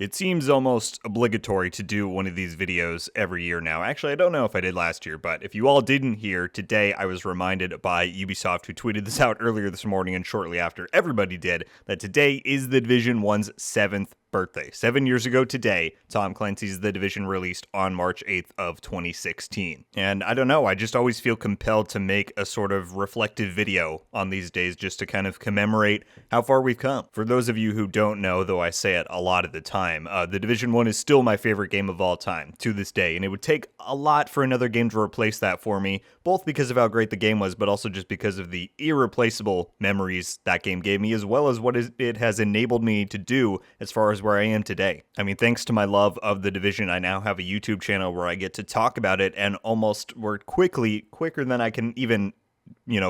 It seems almost obligatory to do one of these videos every year now. Actually, I don't know if I did last year, but if you all didn't hear, today I was reminded by Ubisoft, who tweeted this out earlier this morning and shortly after everybody did, that today is The Division 1's 7th birthday. 7 years ago today, Tom Clancy's The Division released on March 8th of 2016. And I don't know, I just always feel compelled to make a sort of reflective video on these days just to kind of commemorate how far we've come. For those of you who don't know, though I say it a lot of the time, The Division 1 is still my favorite game of all time to this day, and it would take a lot for another game to replace that for me, both because of how great the game was, but also just because of the irreplaceable memories that game gave me, as well as what it has enabled me to do as far as where I am today. I mean, thanks to my love of The Division, I now have a YouTube channel where I get to talk about it, and almost quicker than I can even,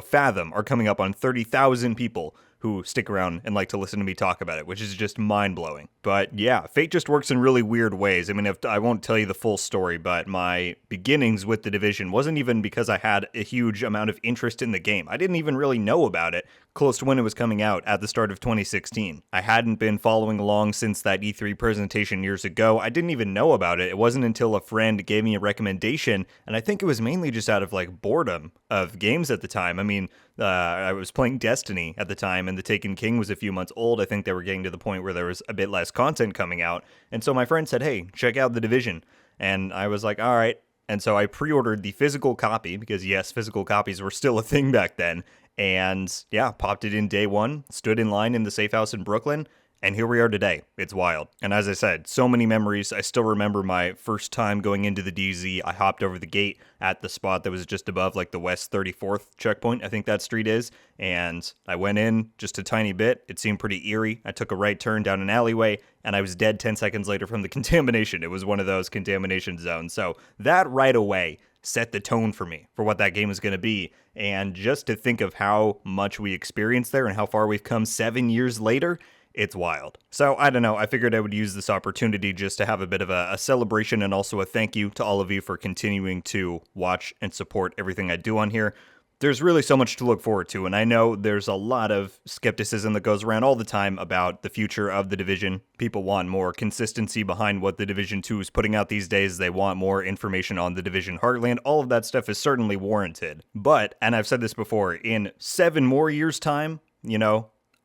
fathom, are coming up on 30,000 people who stick around and like to listen to me talk about it, which is just mind-blowing. But yeah, fate just works in really weird ways. I mean, I won't tell you the full story, but my beginnings with The Division wasn't even because I had a huge amount of interest in the game. I didn't even really know about it close to when it was coming out at the start of 2016. I hadn't been following along since that E3 presentation years ago. I didn't even know about it. It wasn't until a friend gave me a recommendation, and I think it was mainly just out of boredom of games at the time. I mean, I was playing Destiny at the time, and The Taken King was a few months old. I think they were getting to the point where there was a bit less content coming out. And so my friend said, hey, check out The Division. And I was like, all right. And so I pre-ordered the physical copy, because yes, physical copies were still a thing back then. And yeah, popped it in day one, stood in line in the safe house in Brooklyn, and here we are today. It's wild. And as I said, so many memories. I still remember my first time going into the DZ. I hopped over the gate at the spot that was just above the West 34th checkpoint, I think that street is. And I went in just a tiny bit. It seemed pretty eerie. I took a right turn down an alleyway, and I was dead 10 seconds later from the contamination. It was one of those contamination zones. So that right away set the tone for me for what that game was going to be. And just to think of how much we experienced there and how far we've come 7 years later, it's wild. So I don't know, I figured I would use this opportunity just to have a bit of a celebration and also a thank you to all of you for continuing to watch and support everything I do on here. There's really so much to look forward to, and I know there's a lot of skepticism that goes around all the time about the future of The Division. People want more consistency behind what The Division 2 is putting out these days. They want more information on The Division Heartland. All of that stuff is certainly warranted. But, and I've said this before, in 7 more years' time,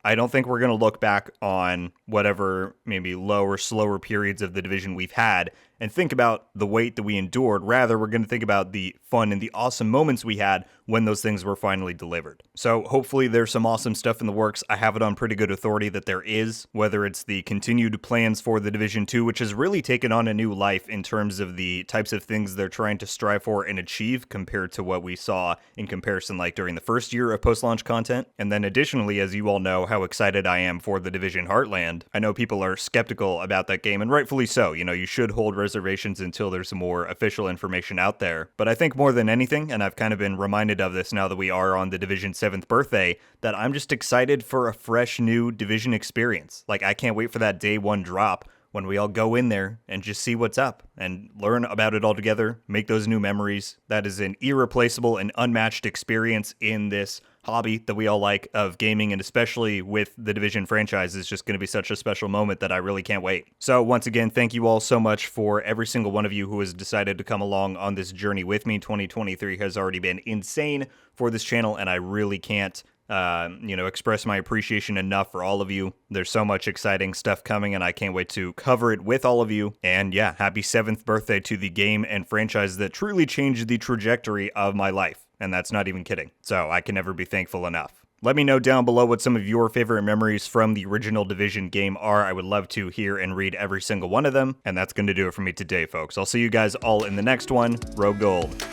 I don't think we're going to look back on whatever maybe lower, slower periods of The Division we've had and think about the wait that we endured. Rather, we're going to think about the fun and the awesome moments we had when those things were finally delivered. So hopefully there's some awesome stuff in the works. I have it on pretty good authority that there is, whether it's the continued plans for The Division 2, which has really taken on a new life in terms of the types of things they're trying to strive for and achieve compared to what we saw in comparison during the first year of post-launch content. And then additionally, as you all know, how excited I am for The Division Heartland. I know people are skeptical about that game, and rightfully so. You should hold reservations until there's some more official information out there. But I think more than anything, and I've kind of been reminded of this now that we are on The Division's 7th birthday, that I'm just excited for a fresh new Division experience. I can't wait for that day one drop when we all go in there and just see what's up and learn about it all together, make those new memories. That is an irreplaceable and unmatched experience in this hobby that we all like of gaming, and especially with the Division franchise is just going to be such a special moment that I really can't wait. So once again, thank you all so much for every single one of you who has decided to come along on this journey with me. 2023 has already been insane for this channel, and I really can't express my appreciation enough for all of you. There's so much exciting stuff coming, and I can't wait to cover it with all of you. And yeah, happy 7th birthday to the game and franchise that truly changed the trajectory of my life. And that's not even kidding. So I can never be thankful enough. Let me know down below what some of your favorite memories from the original Division game are. I would love to hear and read every single one of them. And that's going to do it for me today, folks. I'll see you guys all in the next one. RogueGold.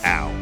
Ow.